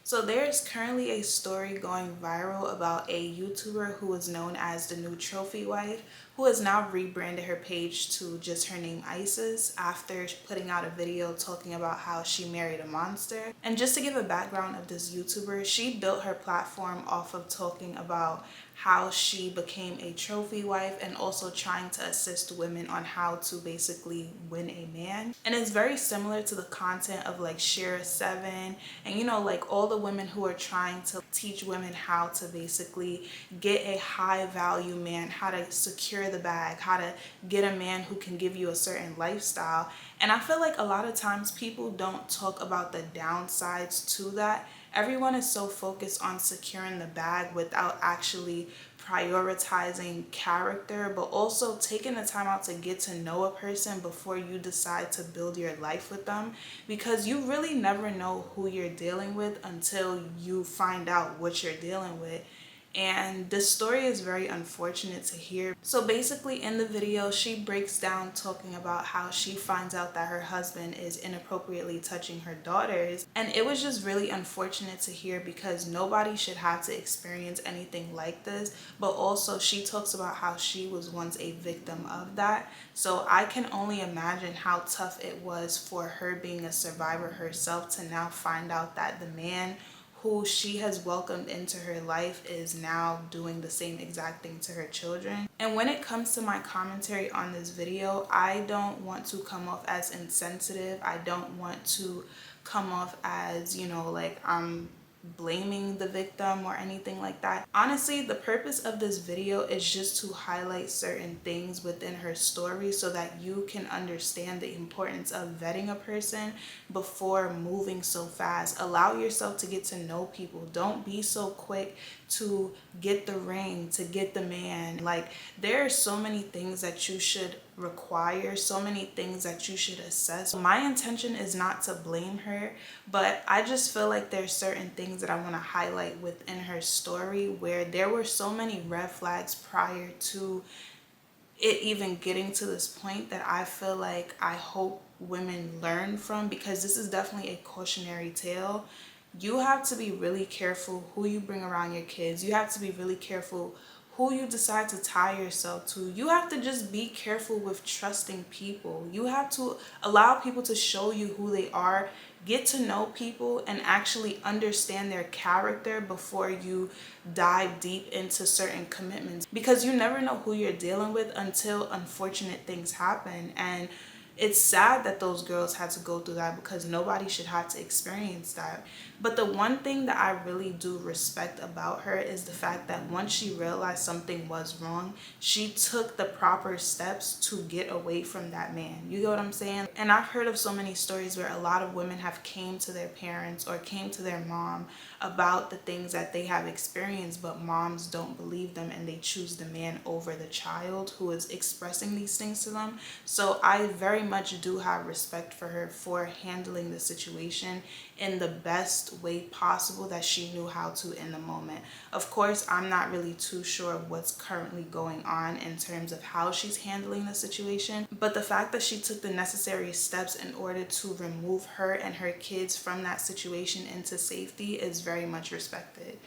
So there's currently a story going viral about a YouTuber who is known as the new trophy wife, who has now rebranded her page to just her name Isis after putting out a video talking about how she married a monster. And just to give a background of this YouTuber, she built her platform off of talking about how she became a trophy wife and also trying to assist women on how to basically win a man. And it's very similar to the content of like Share 7 and like all the women who are trying to teach women how to basically get a high value man, how to secure the bag, how to get a man who can give you a certain lifestyle. And I feel like a lot of times people don't talk about the downsides to that. Everyone is so focused on securing the bag without actually prioritizing character, but also taking the time out to get to know a person before you decide to build your life with them, because you really never know who you're dealing with until you find out what you're dealing with. And this story is very unfortunate to hear. So basically in the video, she breaks down talking about how she finds out that her husband is inappropriately touching her daughters. And it was just really unfortunate to hear because nobody should have to experience anything like this. But also she talks about how she was once a victim of that. So I can only imagine how tough it was for her, being a survivor herself, to now find out that the man who she has welcomed into her life is now doing the same exact thing to her children. And when it comes to my commentary on this video, I don't want to come off as insensitive. I don't want to come off as, like I'm blaming the victim or anything like that. Honestly, the purpose of this video is just to highlight certain things within her story so that you can understand the importance of vetting a person before moving so fast. Allow yourself to get to know people. Don't be so quick to get the ring, to get the man. Like, there are so many things that you should require, so many things that you should assess. My intention is not to blame her, but I just feel like there's certain things that I want to highlight within her story where there were so many red flags prior to it even getting to this point that I feel like I hope women learn from, because this is definitely a cautionary tale. You have to be really careful who you bring around your kids. You have to be really careful who you decide to tie yourself to. You have to just be careful with trusting people. You have to allow people to show you who they are, get to know people, and actually understand their character before you dive deep into certain commitments, because you never know who you're dealing with until unfortunate things happen. And it's sad that those girls had to go through that, because nobody should have to experience that. But the one thing that I really do respect about her is the fact that once she realized something was wrong, she took the proper steps to get away from that man. You get what I'm saying? And I've heard of so many stories where a lot of women have came to their parents or came to their mom about the things that they have experienced, but moms don't believe them and they choose the man over the child who is expressing these things to them. So I very much do have respect for her for handling the situation in the best way possible that she knew how to in the moment. Of course, I'm not really too sure of what's currently going on in terms of how she's handling the situation, but the fact that she took the necessary steps in order to remove her and her kids from that situation into safety is very much respected.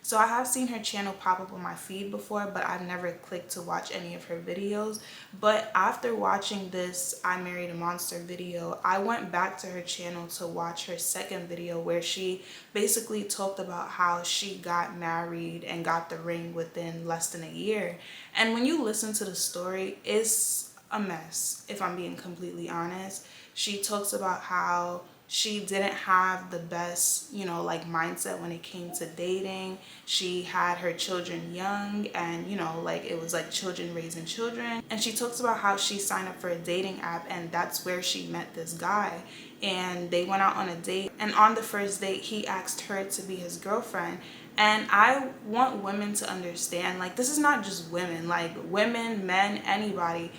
So I have seen her channel pop up on my feed before, but I've never clicked to watch any of her videos. But after watching this I Married a Monster video, I went back to her channel to watch her second video where she basically talked about how she got married and got the ring within less than a year. And when you listen to the story, it's a mess, if I'm being completely honest. She talks about how she didn't have the best, like mindset when it came to dating. She had her children young and, like it was like children raising children. And she talks about how she signed up for a dating app and that's where she met this guy. And they went out on a date. And on the first date, he asked her to be his girlfriend. And I want women to understand, like, this is not just women, like women, men, anybody.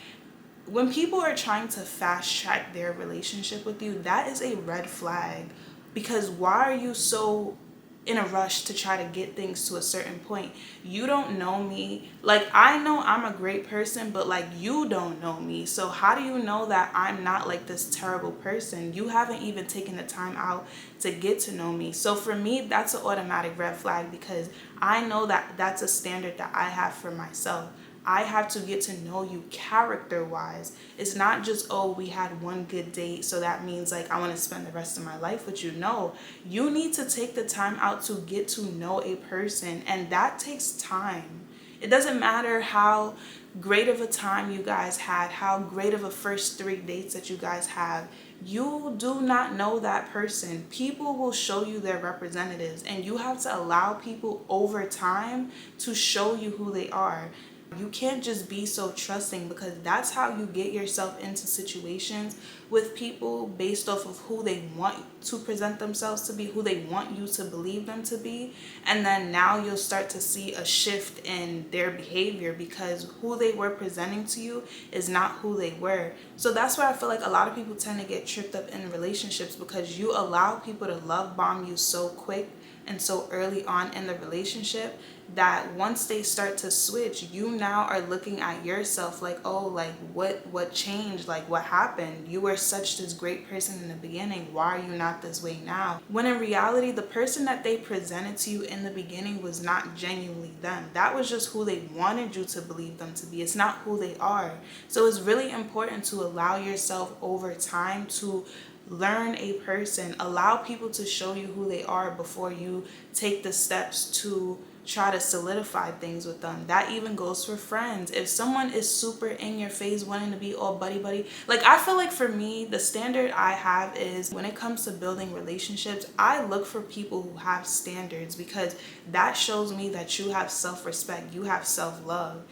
When people are trying to fast track their relationship with you, that is a red flag. Because why are you so in a rush to try to get things to a certain point. You don't know me. Like, I know I'm a great person, but like, you don't know me. So how do you know that I'm not like this terrible person? You haven't even taken the time out to get to know me. So for me, that's an automatic red flag, because I know that that's a standard that I have for myself. I have to get to know you character wise. It's not just, oh, we had one good date, so that means like I want to spend the rest of my life with you. No, you need to take the time out to get to know a person, and that takes time. It doesn't matter how great of a time you guys had, how great of a first 3 dates that you guys have. You do not know that person. People will show you their representatives, and you have to allow people over time to show you who they are. You can't just be so trusting, because that's how you get yourself into situations with people based off of who they want to present themselves to be, who they want you to believe them to be. And then now you'll start to see a shift in their behavior, because who they were presenting to you is not who they were. So that's why I feel like a lot of people tend to get tripped up in relationships, because you allow people to love bomb you so quick and so early on in the relationship, that once they start to switch, you now are looking at yourself like, oh, like what changed? Like, what happened? You were such this great person in the beginning, why are you not this way now? When in reality, the person that they presented to you in the beginning was not genuinely them. That was just who they wanted you to believe them to be. It's not who they are. So it's really important to allow yourself over time to learn a person. Allow people to show you who they are before you take the steps to try to solidify things with them. That even goes for friends. If someone is super in your face wanting to be all buddy buddy, like, I feel like for me, the standard I have is, when it comes to building relationships, I look for people who have standards, because that shows me that you have self-respect, you have self-love.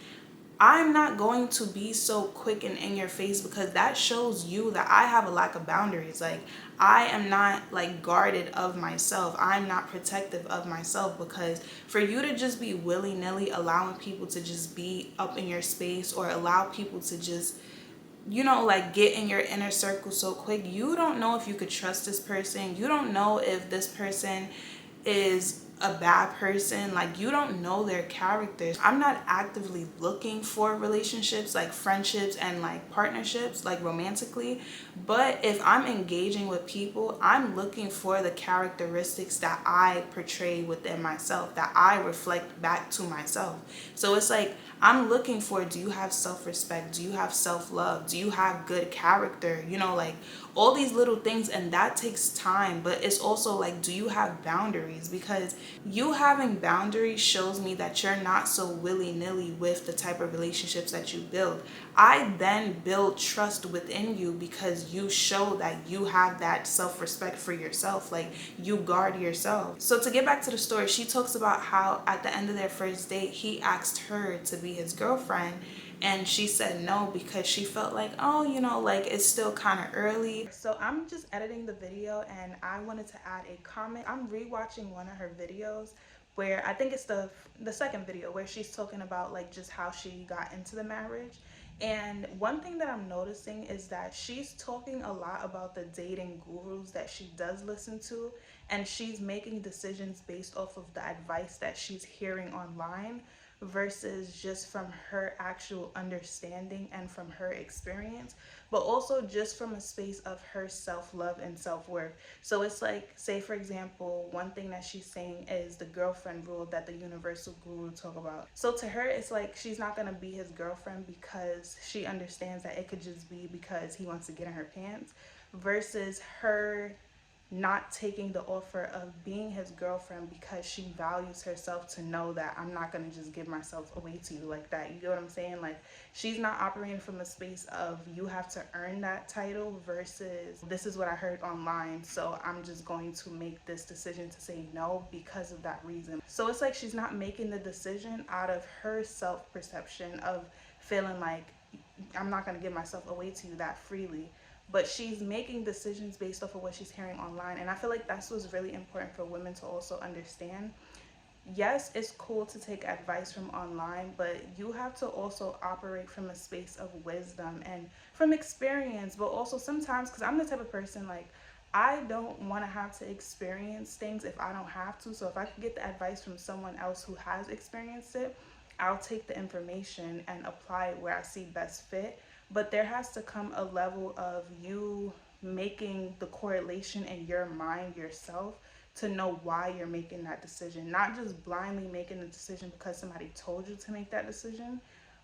I'm not going to be so quick and in your face, because that shows you that I have a lack of boundaries. Like, I am not like guarded of myself. I'm not protective of myself, because for you to just be willy-nilly allowing people to just be up in your space, or allow people to just, like, get in your inner circle so quick, you don't know if you could trust this person. You don't know if this person is a bad person. Like, you don't know their characters. I'm not actively looking for relationships, like friendships and like partnerships, like romantically, but if I'm engaging with people, I'm looking for the characteristics that I portray within myself, that I reflect back to myself. So it's like, I'm looking for, do you have self-respect? Do you have self-love? Do you have good character? Like, all these little things, and that takes time. But it's also like, do you have boundaries? Because you having boundaries shows me that you're not so willy-nilly with the type of relationships that you build. I then build trust within you, because you show that you have that self-respect for yourself. Like, you guard yourself. So to get back to the story, she talks about how at the end of their first date, he asked her to be his girlfriend, and she said no, because she felt like, oh, like, it's still kind of early. So I'm just editing the video, and I wanted to add a comment. I'm rewatching one of her videos, where I think it's the second video, where she's talking about like just how she got into the marriage. And one thing that I'm noticing is that she's talking a lot about the dating gurus that she does listen to, and she's making decisions based off of the advice that she's hearing online, versus just from her actual understanding and from her experience, but also just from a space of her self-love and self-worth. So it's like, say for example, one thing that she's saying is the girlfriend rule that the universal guru talk about. So to her, it's like, she's not going to be his girlfriend because she understands that it could just be because he wants to get in her pants, versus her not taking the offer of being his girlfriend because she values herself to know that I'm not going to just give myself away to you like that. You get what I'm saying? Like, she's not operating from a space of you have to earn that title, versus this is what I heard online, so I'm just going to make this decision to say no because of that reason. So it's like, she's not making the decision out of her self-perception of feeling like I'm not going to give myself away to you that freely, but she's making decisions based off of what she's hearing online. And I feel like that's what's really important for women to also understand. Yes, it's cool to take advice from online, but you have to also operate from a space of wisdom and from experience. But also sometimes, because I'm the type of person, like, I don't want to have to experience things if I don't have to. So if I could get the advice from someone else who has experienced it, I'll take the information and apply it where I see best fit. But there has to come a level of you making the correlation in your mind yourself to know why you're making that decision. Not just blindly making the decision because somebody told you to make that decision,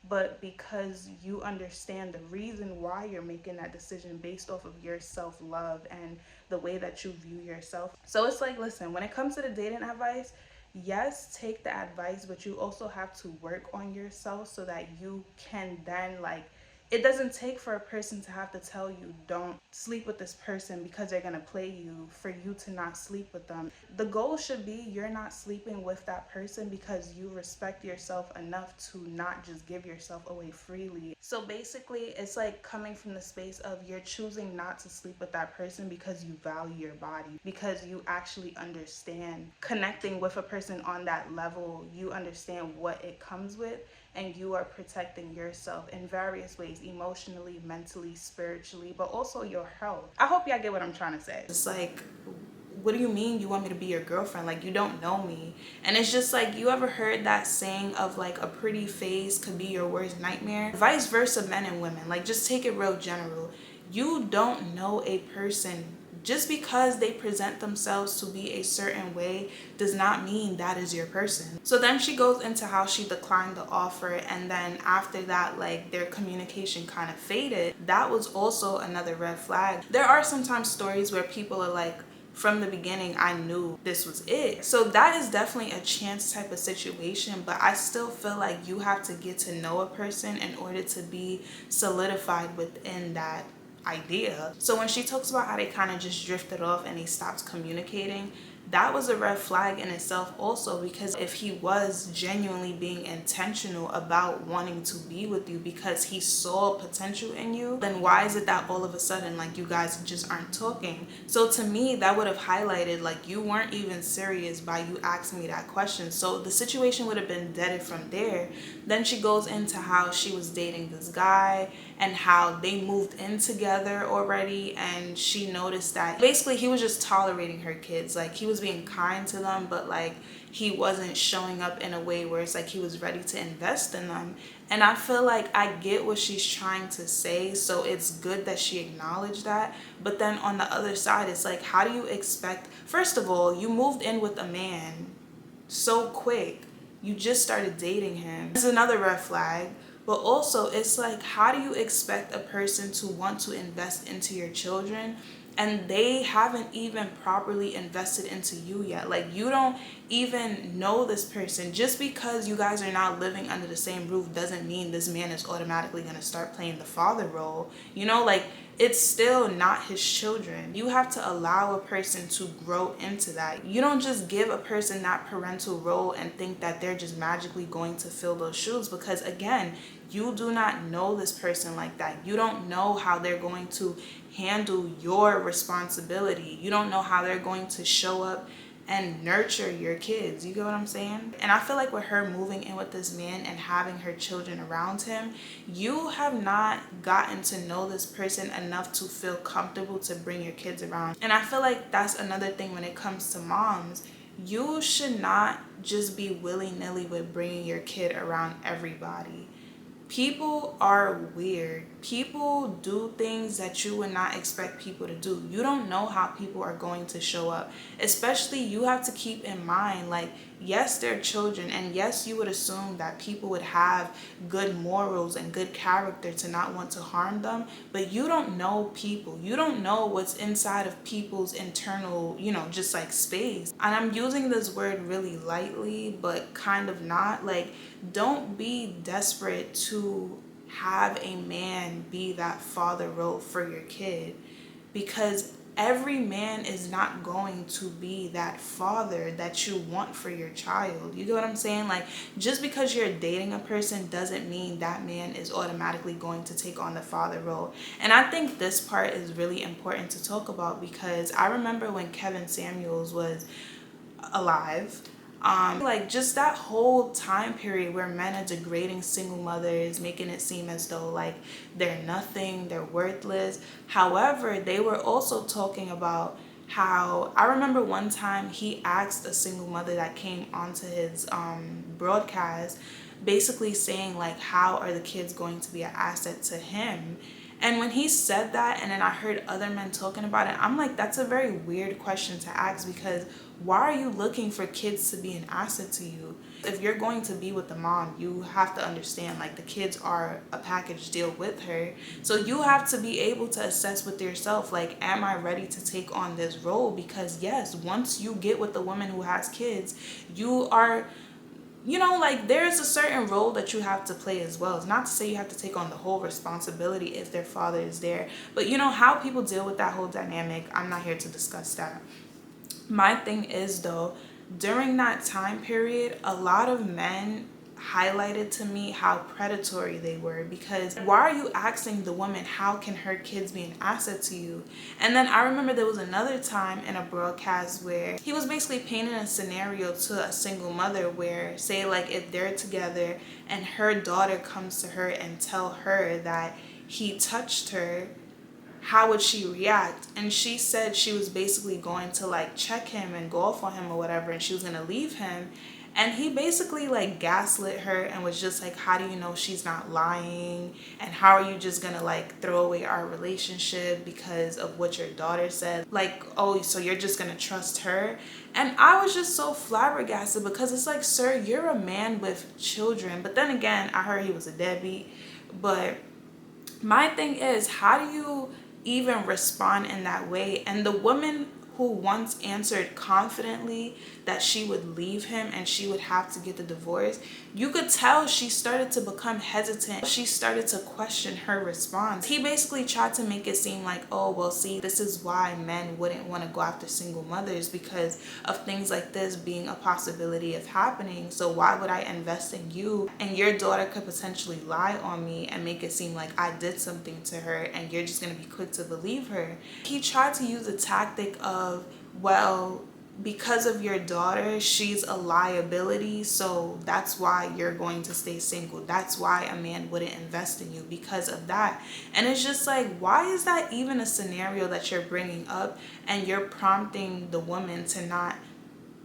but because you understand the reason why you're making that decision based off of your self-love and the way that you view yourself. So it's like, listen, when it comes to the dating advice, yes, take the advice, but you also have to work on yourself so that you can then, like, it doesn't take for a person to have to tell you don't sleep with this person because they're going to play you for you to not sleep with them. The goal should be you're not sleeping with that person because you respect yourself enough to not just give yourself away freely. So basically, it's like coming from the space of you're choosing not to sleep with that person because you value your body, because you actually understand connecting with a person on that level. You understand what it comes with, and you are protecting yourself in various ways, emotionally, mentally, spiritually, but also your health. I hope y'all get what I'm trying to say. It's like, what do you mean you want me to be your girlfriend? Like, you don't know me. And it's just like, you ever heard that saying of like a pretty face could be your worst nightmare? Vice versa, men and women. Like, just take it real general. You don't know a person. Just because they present themselves to be a certain way does not mean that is your person. So then she goes into how she declined the offer, and then after that, like, their communication kind of faded. That was also another red flag. There are sometimes stories where people are like, from the beginning, I knew this was it. So that is definitely a chance type of situation, but I still feel like you have to get to know a person in order to be solidified within that idea. So when she talks about how they kind of just drifted off and they stopped communicating, that was a red flag in itself also, because if he was genuinely being intentional about wanting to be with you because he saw potential in you, then why is it that all of a sudden, like, you guys just aren't talking? So to me, that would have highlighted like you weren't even serious by you asking me that question. So the situation would have been deaded from there. Then she goes into how she was dating this guy and how they moved in together already, and she noticed that basically he was just tolerating her kids. Like, he was being kind to them, but like he wasn't showing up in a way where it's like he was ready to invest in them. And I feel like I get what she's trying to say, so it's good that she acknowledged that. But then on the other side, it's like, how do you expect, first of all, you moved in with a man so quick, you just started dating him. It's another red flag. But also, it's like, how do you expect a person to want to invest into your children and they haven't even properly invested into you yet? Like, you don't even know this person. Just because you guys are not living under the same roof doesn't mean this man is automatically going to start playing the father role. You know, like, it's still not his children. You have to allow a person to grow into that. You don't just give a person that parental role and think that they're just magically going to fill those shoes, because again, you do not know this person like that. You don't know how they're going to handle your responsibility. You don't know how they're going to show up and nurture your kids. You get what I'm saying? And I feel like with her moving in with this man and having her children around him, you have not gotten to know this person enough to feel comfortable to bring your kids around. And I feel like that's another thing when it comes to moms. You should not just be willy-nilly with bringing your kid around everybody. People are weird. People do things that you would not expect people to do. You don't know how people are going to show up. Especially, you have to keep in mind, like, yes, they're children, and yes, you would assume that people would have good morals and good character to not want to harm them, but you don't know people. You don't know what's inside of people's internal, just like space. And I'm using this word really lightly, but kind of not. Like, don't be desperate to have a man be that father role for your kid, because every man is not going to be that father that you want for your child. You get what I'm saying? Like, just because you're dating a person doesn't mean that man is automatically going to take on the father role. And I think this part is really important to talk about, because I remember when Kevin Samuels was alive, Like just that whole time period where men are degrading single mothers, making it seem as though like they're nothing, they're worthless. However, they were also talking about how, I remember one time he asked a single mother that came onto his broadcast, basically saying like, how are the kids going to be an asset to him? And when he said that, and then I heard other men talking about it, I'm like, that's a very weird question to ask, because why are you looking for kids to be an asset to you? If you're going to be with the mom, you have to understand like the kids are a package deal with her. So you have to be able to assess with yourself, like, am I ready to take on this role? Because yes, once you get with the woman who has kids, you are, like there's a certain role that you have to play as well. It's not to say you have to take on the whole responsibility if their father is there, but how people deal with that whole dynamic, I'm not here to discuss that. My thing is though, during that time period, a lot of men highlighted to me how predatory they were, because why are you asking the woman how can her kids be an asset to you? And then I remember there was another time in a broadcast where he was basically painting a scenario to a single mother where, say like if they're together and her daughter comes to her and tell her that he touched her, how would she react? And she said she was basically going to like check him and go off on him or whatever, and she was gonna leave him. And he basically like gaslit her and was just like, how do you know she's not lying? And how are you just gonna like throw away our relationship because of what your daughter said? Like, oh, so you're just gonna trust her? And I was just so flabbergasted, because it's like, sir, you're a man with children. But then again, I heard he was a deadbeat. But my thing is, how do you even respond in that way? And the woman who once answered confidently that she would leave him and she would have to get the divorce, you could tell she started to become hesitant. She started to question her response. He basically tried to make it seem like, oh, well, see, this is why men wouldn't want to go after single mothers, because of things like this being a possibility of happening. So why would I invest in you? And your daughter could potentially lie on me and make it seem like I did something to her, and you're just going to be quick to believe her. He tried to use the tactic of, well, because of your daughter, she's a liability, so that's why you're going to stay single. That's why a man wouldn't invest in you, because of that. And it's just like, why is that even a scenario that you're bringing up, and you're prompting the woman to not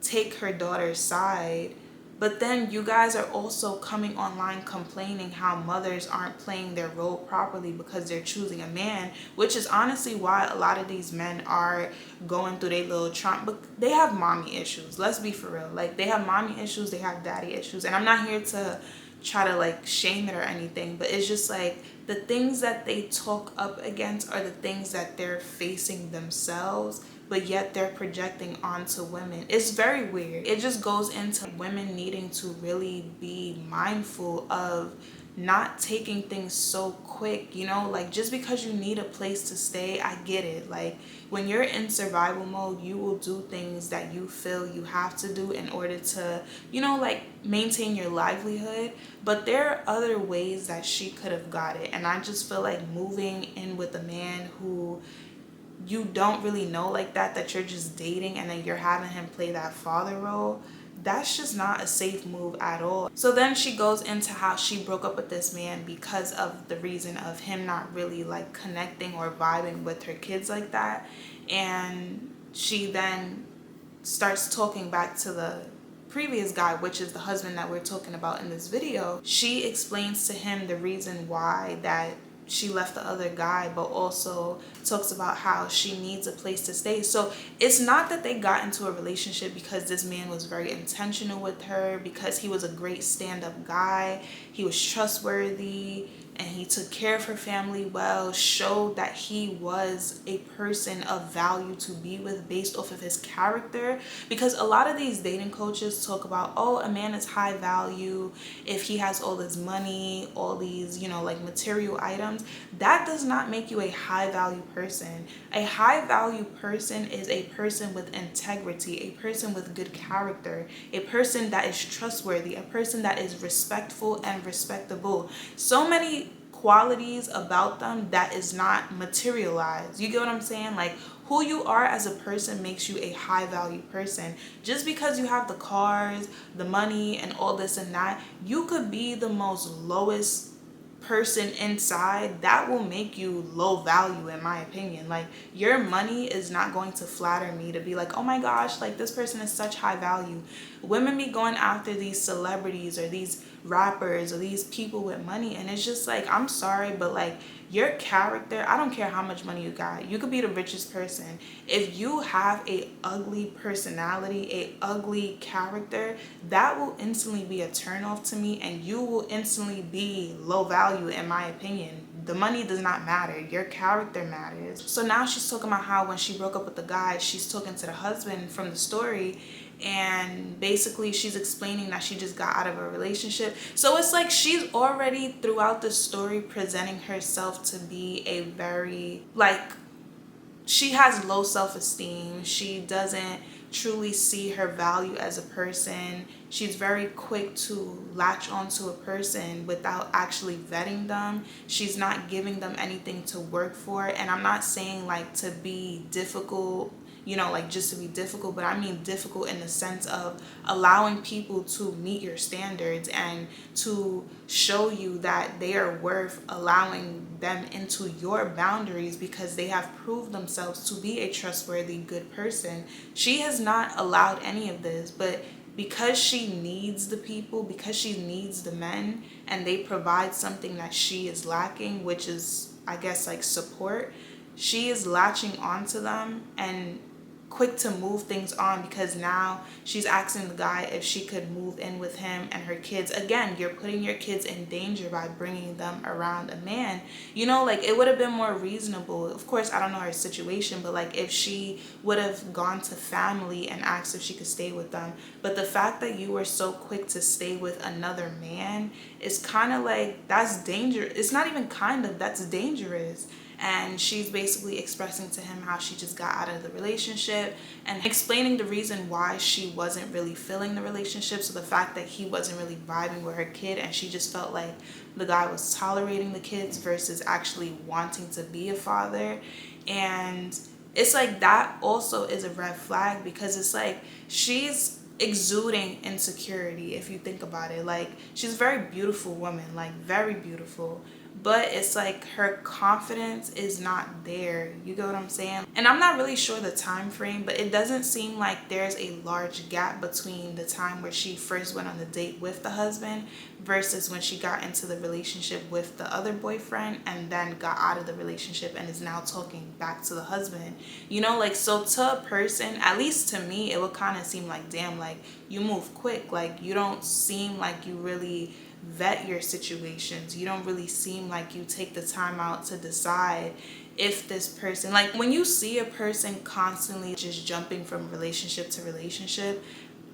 take her daughter's side? But then you guys are also coming online complaining how mothers aren't playing their role properly because they're choosing a man, which is honestly why a lot of these men are going through their little Trump. But they have mommy issues. Let's be for real. Like, they have mommy issues, they have daddy issues. And I'm not here to try to like shame it or anything, but it's just like the things that they talk up against are the things that they're facing themselves, but yet they're projecting onto women. It's very weird. It just goes into women needing to really be mindful of not taking things so quick, like just because you need a place to stay, I get it. Like, when you're in survival mode, you will do things that you feel you have to do in order to, like maintain your livelihood. But there are other ways that she could have got it. And I just feel like moving in with a man who you don't really know like that you're just dating, and then you're having him play that father role, that's just not a safe move at all. So then she goes into how she broke up with this man because of the reason of him not really like connecting or vibing with her kids like that. And she then starts talking back to the previous guy, which is the husband that we're talking about in this video. She explains to him the reason why that she left the other guy, but also talks about how she needs a place to stay. So it's not that they got into a relationship because this man was very intentional with her, because he was a great stand-up guy, he was trustworthy, and he took care of her family well, showed that he was a person of value to be with based off of his character. Because a lot of these dating coaches talk about, oh, a man is high value if he has all this money, all these, like material items. That does not make you a high value person. A high value person is a person with integrity, a person with good character, a person that is trustworthy, a person that is respectful and respectable. So many qualities about them that is not materialized. You get what I'm saying? Like, Who you are as a person makes you a high value person. Just because you have the cars, the money, and all this and that, you could be the most lowest person inside. That will make you low value, in my opinion. Like, your money is not going to flatter me to be like, oh my gosh, like this person is such high value. Women be going after these celebrities or these rappers or these people with money, and it's just like, I'm sorry, but like, your character, I don't care how much money you got, you could be the richest person. If you have a ugly personality, a ugly character, that will instantly be a turn off to me, and you will instantly be low value, in my opinion. The money does not matter, your character matters. So now she's talking about how when she broke up with the guy, she's talking to the husband from the story, and basically she's explaining that she just got out of a relationship. So it's like she's already throughout the story presenting herself to be a very, like, she has low self-esteem. She doesn't truly see her value as a person. She's very quick to latch onto a person without actually vetting them. She's not giving them anything to work for. And I'm not saying like to be difficult, you know, like just to be difficult, but I mean difficult in the sense of allowing people to meet your standards and to show you that they are worth allowing them into your boundaries because they have proved themselves to be a trustworthy, good person. She has not allowed any of this, but because she needs the people, because she needs the men, and they provide something that she is lacking, which is, I guess, like support, she is latching onto them and quick to move things on, because now she's asking the guy if she could move in with him and her kids. Again, you're putting your kids in danger by bringing them around a man. You know, like, it would have been more reasonable. Of course, I don't know her situation, but like if she would have gone to family and asked if she could stay with them. But the fact that you were so quick to stay with another man is kind of like, that's dangerous. It's not even kind of, that's dangerous. And she's basically expressing to him how she just got out of the relationship and explaining the reason why she wasn't really feeling the relationship. So the fact that he wasn't really vibing with her kid, and she just felt like the guy was tolerating the kids versus actually wanting to be a father. And it's like, that also is a red flag, because it's like she's exuding insecurity, if you think about it. Like, she's a very beautiful woman, like very beautiful, but it's like her confidence is not there. You get what I'm saying? And I'm not really sure the time frame, but it doesn't seem like there's a large gap between the time where she first went on the date with the husband versus when she got into the relationship with the other boyfriend and then got out of the relationship and is now talking back to the husband. You know, like, so to a person, at least to me, it would kind of seem like, damn, like, you move quick. Like, you don't seem like you really vet your situations. You don't really seem like you take the time out to decide if this person, like, when you see a person constantly just jumping from relationship to relationship,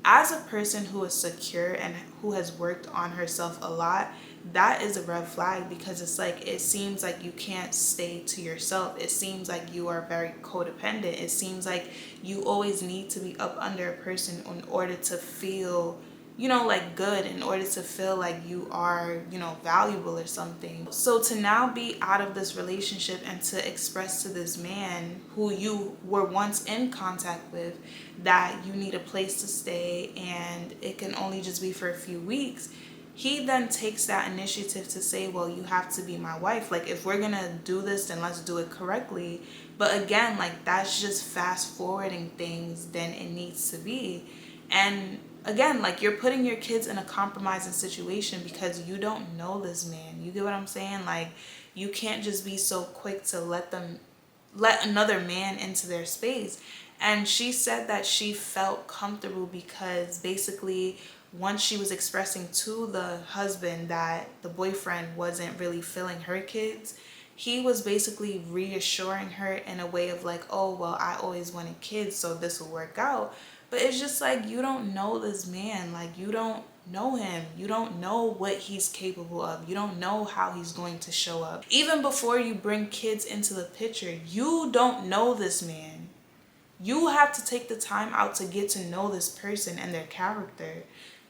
as a person who is secure and who has worked on herself a lot, that is a red flag, because it's like, it seems like you can't stay to yourself. It seems like you are very codependent. It seems like you always need to be up under a person in order to feel, you know, like good, in order to feel like you are, you know, valuable or something. So to now be out of this relationship and to express to this man who you were once in contact with that you need a place to stay and it can only just be for a few weeks, he then takes that initiative to say, well, you have to be my wife. Like, if we're gonna do this, then let's do it correctly. But again, like, that's just fast forwarding things than it needs to be. And again, like, you're putting your kids in a compromising situation because you don't know this man. You get what I'm saying? Like, you can't just be so quick to let another man into their space. And she said that she felt comfortable because basically once she was expressing to the husband that the boyfriend wasn't really feeling her kids, he was basically reassuring her in a way of like, oh, well, I always wanted kids, so this will work out. But it's just like, you don't know this man. Like, you don't know him. You don't know what he's capable of. You don't know how he's going to show up. Even before you bring kids into the picture, you don't know this man. You have to take the time out to get to know this person and their character.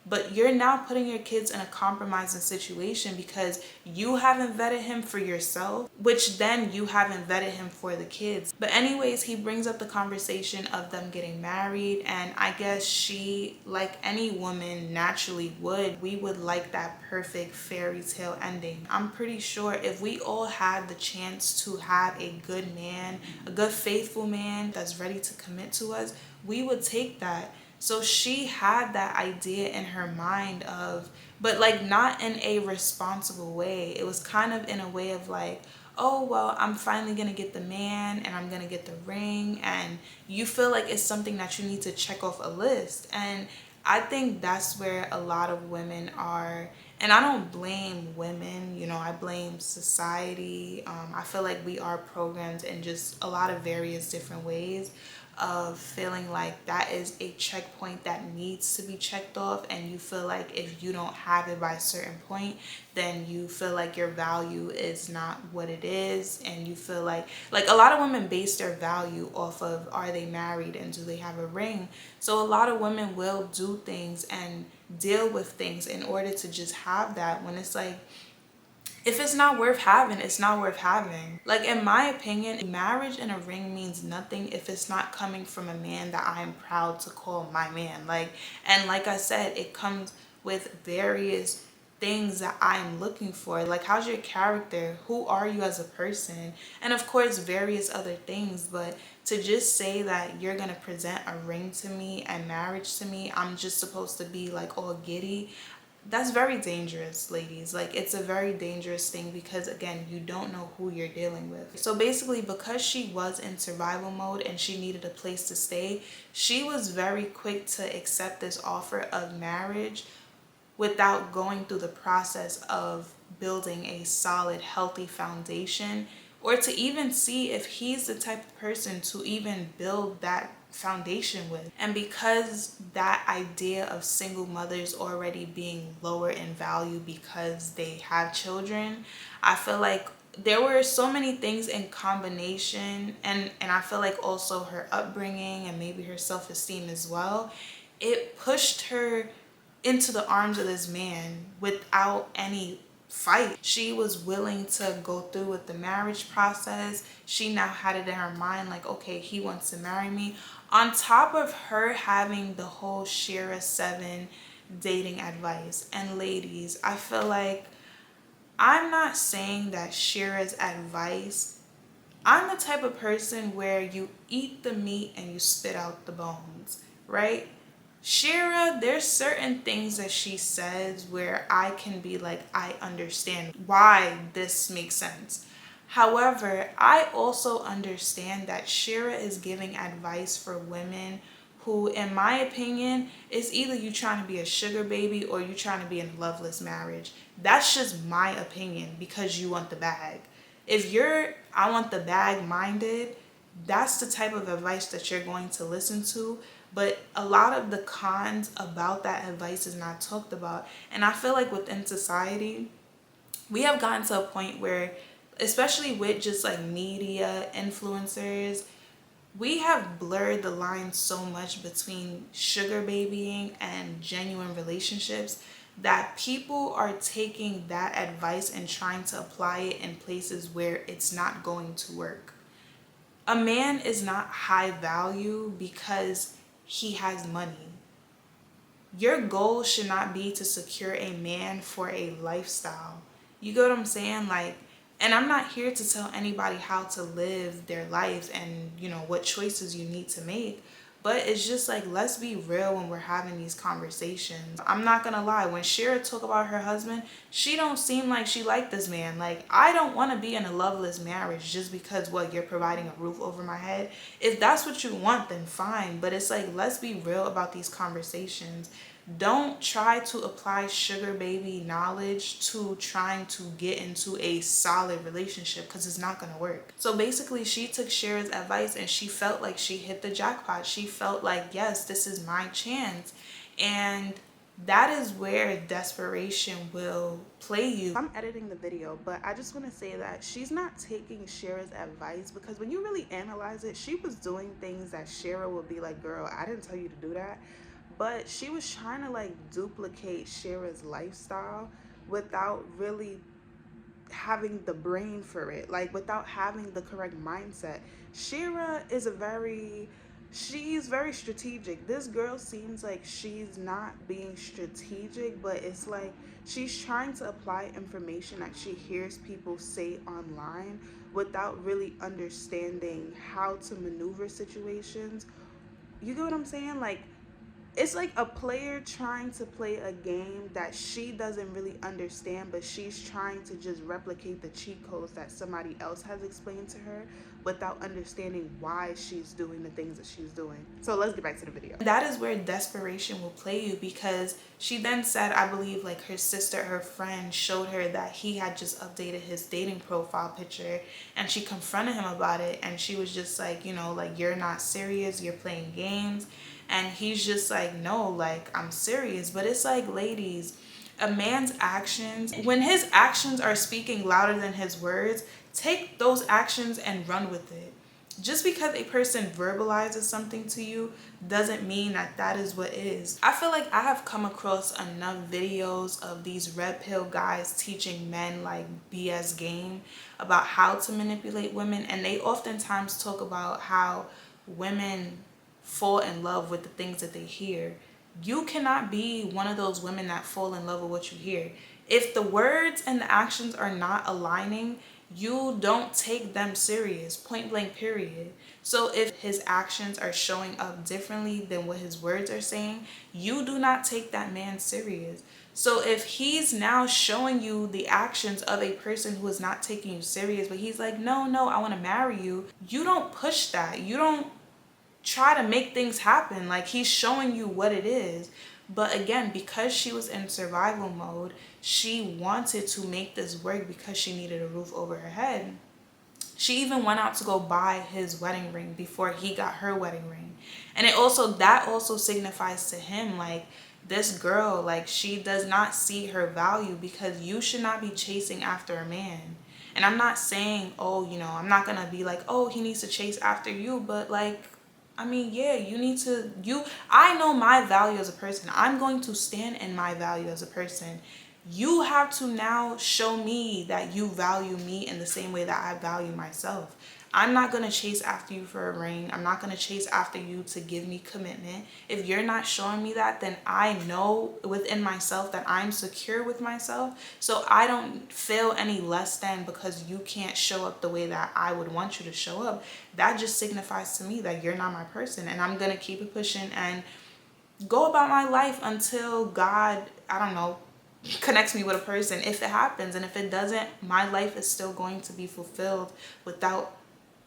but you're now putting your kids in a compromising situation because you haven't vetted him for yourself, which then you haven't vetted him for the kids. But anyways, he brings up the conversation of them getting married, and I guess she, like any woman naturally would, we would like that perfect fairy tale ending. I'm pretty sure if we all had the chance to have a good man, a good faithful man that's ready to commit to us, we would take that. So she had that idea in her mind of, but like not in a responsible way. It was kind of in a way of like, oh, well, I'm finally gonna get the man and I'm gonna get the ring. And you feel like it's something that you need to check off a list. And I think that's where a lot of women are. And I don't blame women, you know, I blame society. I feel like we are programmed in just a lot of various different ways of feeling like that is a checkpoint that needs to be checked off, and you feel like if you don't have it by a certain point, then you feel like your value is not what it is. And you feel like a lot of women base their value off of, are they married and do they have a ring? So a lot of women will do things and deal with things in order to just have that, when it's like, if it's not worth having, it's not worth having. Like, in my opinion, marriage and a ring means nothing if it's not coming from a man that I am proud to call my man. And like I said, it comes with various things that I'm looking for. Like, how's your character? Who are you as a person? And of course, various other things. But to just say that you're gonna present a ring to me and marriage to me, I'm just supposed to be like all giddy, that's very dangerous, ladies. Like, it's a very dangerous thing because, again, you don't know who you're dealing with. So basically, because she was in survival mode and she needed a place to stay, she was very quick to accept this offer of marriage without going through the process of building a solid, healthy foundation, or to even see if he's the type of person to even build that foundation with. And because that idea of single mothers already being lower in value because they have children, I feel like there were so many things in combination, and I feel like also her upbringing and maybe her self-esteem as well, it pushed her into the arms of this man without any fight. She was willing to go through with the marriage process. She now had it in her mind like, okay, he wants to marry me. On top of her having the whole Shira 7 dating advice. And ladies, I feel like, I'm not saying that Shira's advice, I'm the type of person where you eat the meat and you spit out the bones, right? Shira, there's certain things that she says where I can be like, I understand why this makes sense. However, I also understand that Shira is giving advice for women who, in my opinion, is either you trying to be a sugar baby or you trying to be in a loveless marriage. That's just my opinion because you want the bag. If you're I want the bag minded, that's the type of advice that you're going to listen to. But a lot of the cons about that advice is not talked about. And I feel like within society, we have gotten to a point where, especially with just like media influencers, we have blurred the line so much between sugar babying and genuine relationships that people are taking that advice and trying to apply it in places where it's not going to work. A man is not high value because he has money. Your goal should not be to secure a man for a lifestyle. You get what I'm saying? Like, and I'm not here to tell anybody how to live their life and, you know, what choices you need to make. But it's just like, let's be real when we're having these conversations. I'm not gonna lie, when Shira talk about her husband, she don't seem like she liked this man. Like, I don't want to be in a loveless marriage just because, what, you're providing a roof over my head. If that's what you want, then fine. But it's like, let's be real about these conversations. Don't try to apply sugar baby knowledge to trying to get into a solid relationship, because it's not going to work. So basically, she took Shira's advice and she felt like she hit the jackpot. She felt like, yes, this is my chance. And that is where desperation will play you. I'm editing the video, but I just want to say that she's not taking Shira's advice, because when you really analyze it, she was doing things that Shira would be like, girl, I didn't tell you to do that. but she was trying to like duplicate Shira's lifestyle without really having the brain for it, like without having the correct mindset. Shira is she's very strategic. This girl seems like she's not being strategic, but it's like she's trying to apply information that she hears people say online without really understanding how to maneuver situations. You get what I'm saying? Like, it's like a player trying to play a game that she doesn't really understand, but she's trying to just replicate the cheat codes that somebody else has explained to her without understanding why she's doing the things that she's doing. So let's get back to the video. That is where desperation will play you, because she then said, I believe like her sister, her friend showed her that he had just updated his dating profile picture, and she confronted him about it, and she was just like, you know, like, you're not serious, you're playing games. And he's just like, no, like, I'm serious. But it's like, ladies, a man's actions, when his actions are speaking louder than his words, take those actions and run with it. Just because a person verbalizes something to you doesn't mean that that is what is. I feel like I have come across enough videos of these red pill guys teaching men like BS game about how to manipulate women, and they oftentimes talk about how women fall in love with the things that they hear. You cannot be one of those women that fall in love with what you hear. If the words and the actions are not aligning, you don't take them serious, point blank, period. So if his actions are showing up differently than what his words are saying, you do not take that man serious. So if he's now showing you the actions of a person who is not taking you serious, but he's like, no, I want to marry you, you don't push that. You don't try to make things happen. Like, he's showing you what it is. But again, because she was in survival mode, she wanted to make this work because she needed a roof over her head. She even went out to go buy his wedding ring before he got her wedding ring. And that also signifies to him, like, this girl, like, she does not see her value, because you should not be chasing after a man. And I'm not saying, oh, you know, I'm not gonna be like, oh, he needs to chase after you, but like, I mean, yeah, I know my value as a person. I'm going to stand in my value as a person. You have to now show me that you value me in the same way that I value myself. I'm not going to chase after you for a ring. I'm not going to chase after you to give me commitment. If you're not showing me that, then I know within myself that I'm secure with myself. So I don't feel any less than because you can't show up the way that I would want you to show up. That just signifies to me that you're not my person. And I'm going to keep it pushing and go about my life until God, I don't know, connects me with a person, if it happens. And if it doesn't, my life is still going to be fulfilled without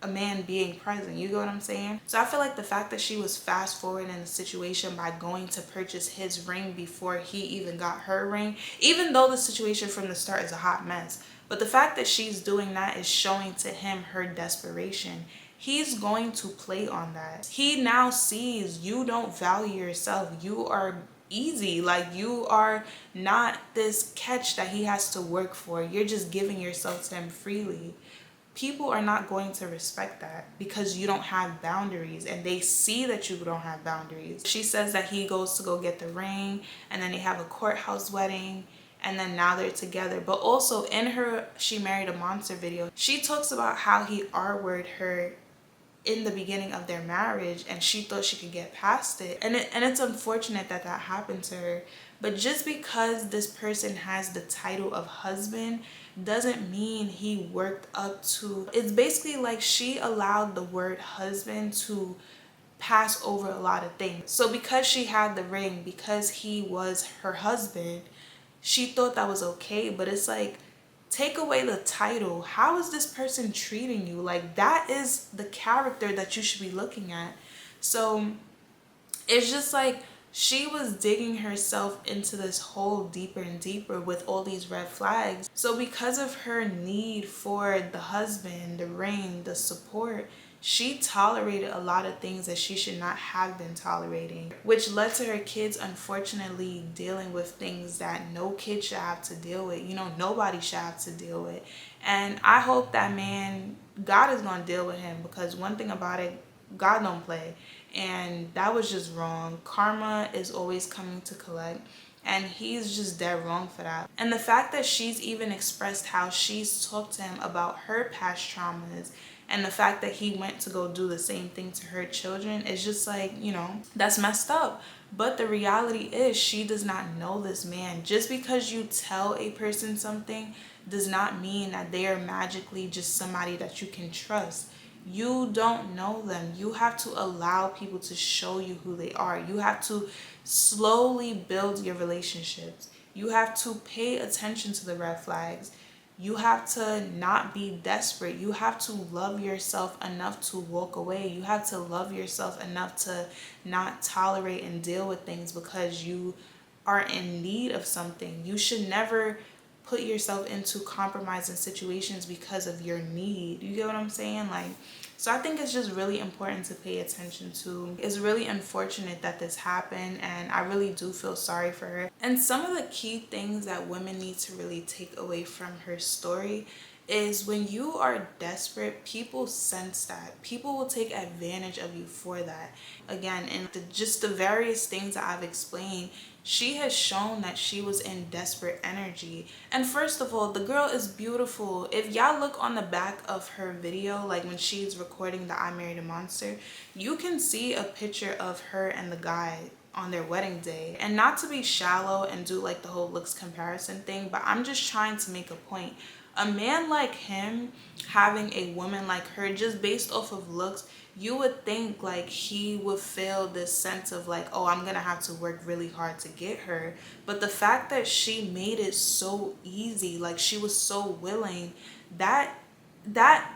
a man being present. You get what I'm saying? So I feel like the fact that she was fast forwarding the situation by going to purchase his ring before he even got her ring, even though the situation from the start is a hot mess, but the fact that she's doing that is showing to him her desperation. He's going to play on that. He now sees you don't value yourself. You are easy. Like, you are not this catch that he has to work for. You're just giving yourself to him freely. People are not going to respect that because you don't have boundaries, and they see that you don't have boundaries. She says that he goes to go get the ring, and then they have a courthouse wedding, and then now they're together. But also in her She Married a Monster video, she talks about how he R-worded her in the beginning of their marriage, and she thought she could get past it. And it's unfortunate that that happened to her. But just because this person has the title of husband doesn't mean he worked up to. It's basically like she allowed the word husband to pass over a lot of things. So because she had the ring, because he was her husband, she thought that was okay. But it's like, take away the title. How is this person treating you? Like, that is the character that you should be looking at. So it's just like, she was digging herself into this hole deeper and deeper with all these red flags. So because of her need for the husband, the ring, the support, she tolerated a lot of things that she should not have been tolerating, which led to her kids unfortunately dealing with things that no kid should have to deal with. You know, nobody should have to deal with. And I hope that man, God is going to deal with him, because one thing about it, God don't play. and that was just wrong. Karma is always coming to collect, and he's just dead wrong for that. And the fact that she's even expressed how she's talked to him about her past traumas, and the fact that he went to go do the same thing to her children is just like, that's messed up. But the reality is, she does not know this man. Just because you tell a person something does not mean that they are magically just somebody that you can trust. You don't know them. You have to allow people to show you who they are. You have to slowly build your relationships. You have to pay attention to the red flags. You have to not be desperate. You have to love yourself enough to walk away. You have to love yourself enough to not tolerate and deal with things because you are in need of something. You should never put yourself into compromising situations because of your need. You get what I'm saying? So I think it's just really important to pay attention to. It's really unfortunate that this happened, and I really do feel sorry for her. And some of the key things that women need to really take away from her story is, when you are desperate, people sense that. People will take advantage of you for that. Again, and just the various things that I've explained, she has shown that she was in desperate energy. And first of all, the girl is beautiful. If y'all look on the back of her video, like when she's recording the I Married a Monster, you can see a picture of her and the guy on their wedding day. And not to be shallow and do like the whole looks comparison thing, but I'm just trying to make a point. A man like him having a woman like her, just based off of looks, you would think like he would feel this sense of like, oh, I'm gonna have to work really hard to get her. But the fact that she made it so easy, like she was so willing, that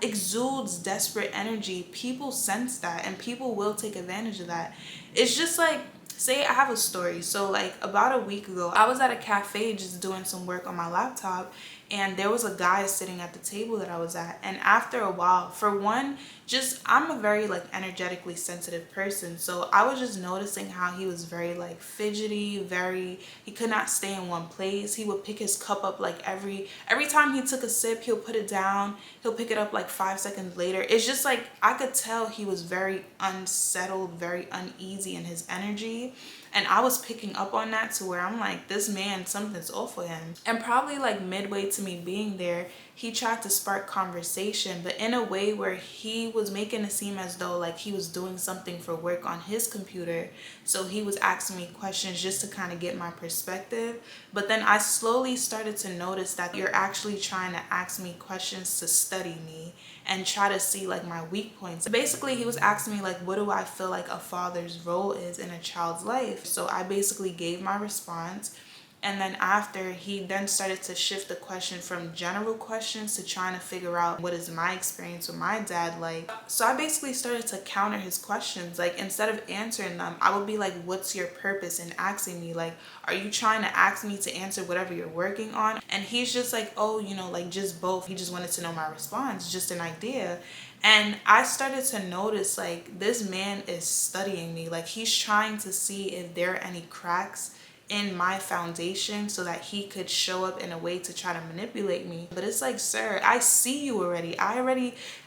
exudes desperate energy. People sense that, and people will take advantage of that. It's just like, say I have a story. So like about a week ago, I was at a cafe just doing some work on my laptop, and there was a guy sitting at the table that I was at. And after a while, for one, just I'm a very like energetically sensitive person, so I was just noticing how he was very like fidgety, he could not stay in one place. He would pick his cup up like every time he took a sip, he'll put it down, he'll pick it up like 5 seconds later. It's just like I could tell he was very unsettled, very uneasy in his energy. And I was picking up on that, to where I'm like, this man, something's off with him. And probably like midway to me being there, he tried to spark conversation, but in a way where he was making it seem as though like he was doing something for work on his computer. So he was asking me questions just to kind of get my perspective. But then I slowly started to notice that you're actually trying to ask me questions to study me and try to see like my weak points. Basically, he was asking me like, what do I feel like a father's role is in a child's life? So I basically gave my response. And then after, he then started to shift the question from general questions to trying to figure out what is my experience with my dad like. So I basically started to counter his questions. Like, instead of answering them, I would be like, what's your purpose in asking me? Like, are you trying to ask me to answer whatever you're working on? And he's just like, oh, like just both. He just wanted to know my response, just an idea. And I started to notice like, this man is studying me. Like, he's trying to see if there are any cracks in my foundation so that he could show up in a way to try to manipulate me. But it's like, sir, I see you already.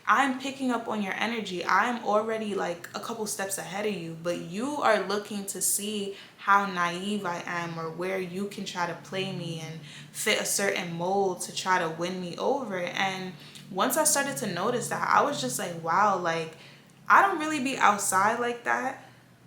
I'm picking up on your energy. I'm already like a couple steps ahead of you, but you are looking to see how naive I am, or where you can try to play me and fit a certain mold to try to win me over. And once I started to notice that, I was just like, wow, like I don't really be outside like that.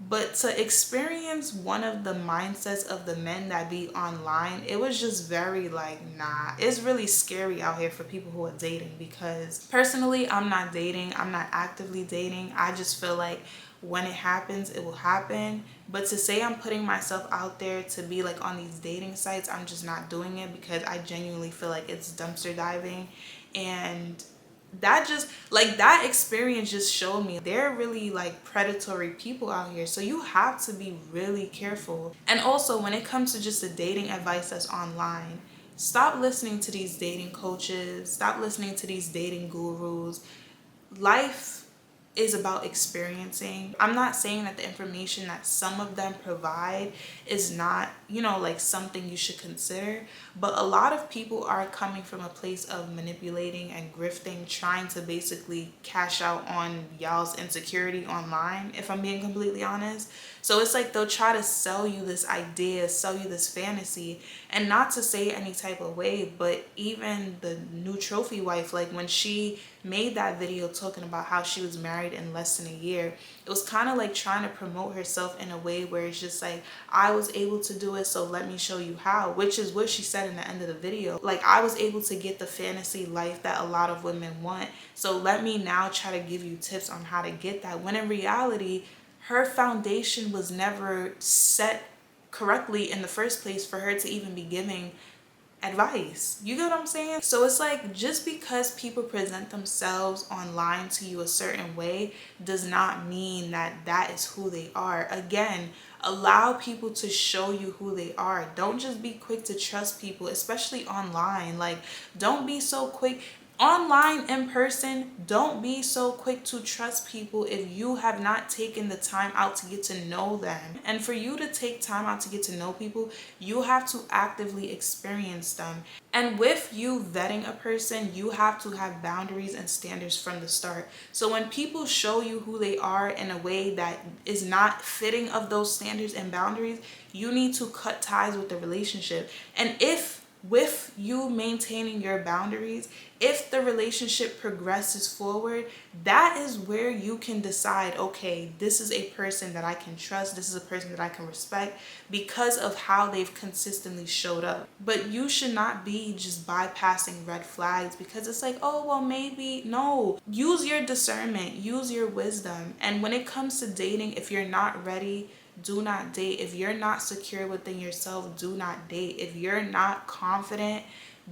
But to experience one of the mindsets of the men that be online, it was just very like, nah, it's really scary out here for people who are dating. Because personally, I'm not dating. I'm not actively dating. I just feel like when it happens, it will happen. But to say I'm putting myself out there to be like on these dating sites, I'm just not doing it, because I genuinely feel like it's dumpster diving. And that experience just showed me they're really like predatory people out here. So you have to be really careful. And also, when it comes to just the dating advice that's online, stop listening to these dating coaches, stop listening to these dating gurus. Life is about experiencing. I'm not saying that the information that some of them provide is not, like something you should consider, but a lot of people are coming from a place of manipulating and grifting, trying to basically cash out on y'all's insecurity online, if I'm being completely honest. So it's like they'll try to sell you this idea, sell you this fantasy, and not to say any type of way, but even the new trophy wife, like when she made that video talking about how she was married in less than a year, it was kind of like trying to promote herself in a way where it's just like, I was able to do it, so let me show you how, which is what she said in the end of the video. Like, I was able to get the fantasy life that a lot of women want, so let me now try to give you tips on how to get that, when in reality her foundation was never set correctly in the first place for her to even be giving advice. You get what I'm saying? So it's like, just because people present themselves online to you a certain way does not mean that that is who they are. Again, allow people to show you who they are. Don't just be quick to trust people, especially online. Like, don't be so quick online. In person, don't be so quick to trust people if you have not taken the time out to get to know them. And for you to take time out to get to know people, you have to actively experience them. And with you vetting a person, you have to have boundaries and standards from the start. So when people show you who they are in a way that is not fitting of those standards and boundaries, you need to cut ties with the relationship. And if with you maintaining your boundaries, if the relationship progresses forward, that is where you can decide, okay, this is a person that I can trust, this is a person that I can respect because of how they've consistently showed up. But you should not be just bypassing red flags because it's like, oh, well, maybe. No, use your discernment, use your wisdom. And when it comes to dating, if you're not ready, do not date. If you're not secure within yourself, do not date. If you're not confident,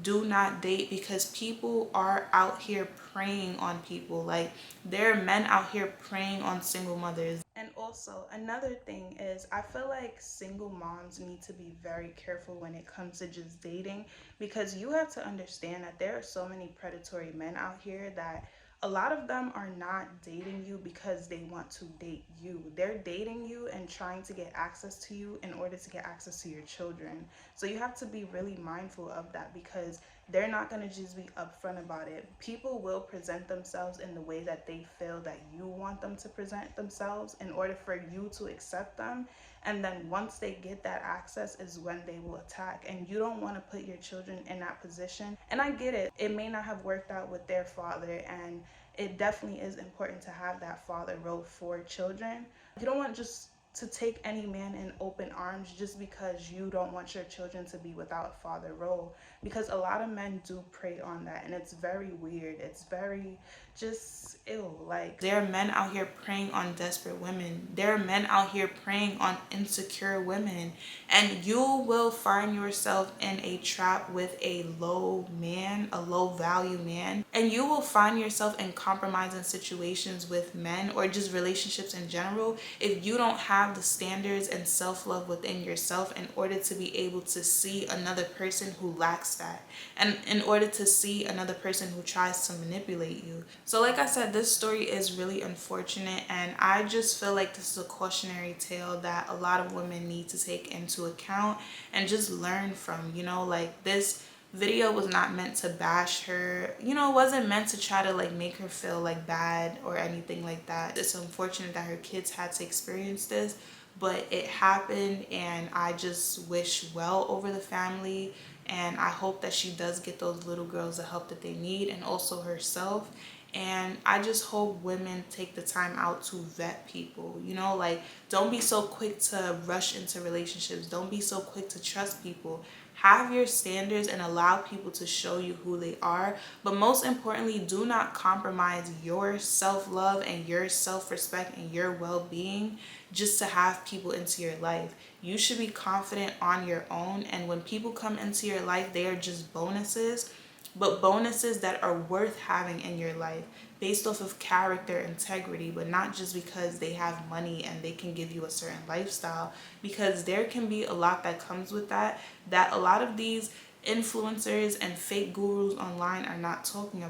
do not date, because people are out here preying on people. Like, there are men out here preying on single mothers. And also, another thing is, I feel like single moms need to be very careful when it comes to just dating, because you have to understand that there are so many predatory men out here that a lot of them are not dating you because they want to date you. They're dating you and trying to get access to you in order to get access to your children. So you have to be really mindful of that, because they're not going to just be upfront about it. People will present themselves in the way that they feel that you want them to present themselves in order for you to accept them. And then once they get that access is when they will attack. And you don't want to put your children in that position. And I get it. It may not have worked out with their father, and it definitely is important to have that father role for children. You don't want just to take any man in open arms just because you don't want your children to be without a father role, because a lot of men do prey on that, and it's very weird. It's very just ill. Like, there are men out here preying on desperate women. There are men out here preying on insecure women, and you will find yourself in a trap with a low man, a low value man, and you will find yourself in compromising situations with men or just relationships in general if you don't have the standards and self-love within yourself in order to be able to see another person who lacks that, and in order to see another person who tries to manipulate you. So like I said, this story is really unfortunate, and I just feel like this is a cautionary tale that a lot of women need to take into account and just learn from. Like, this video was not meant to bash her, it wasn't meant to try to like make her feel like bad or anything like that. It's unfortunate that her kids had to experience this, but it happened, and I just wish well over the family, and I hope that she does get those little girls the help that they need, and also herself. And I just hope women take the time out to vet people. Like, don't be so quick to rush into relationships. Don't be so quick to trust people. Have your standards and allow people to show you who they are. But most importantly, do not compromise your self-love and your self-respect and your well-being just to have people into your life. You should be confident on your own. And when people come into your life, they are just bonuses, but bonuses that are worth having in your life based off of character, integrity, but not just because they have money and they can give you a certain lifestyle, because there can be a lot that comes with that a lot of these influencers and fake gurus online are not talking about.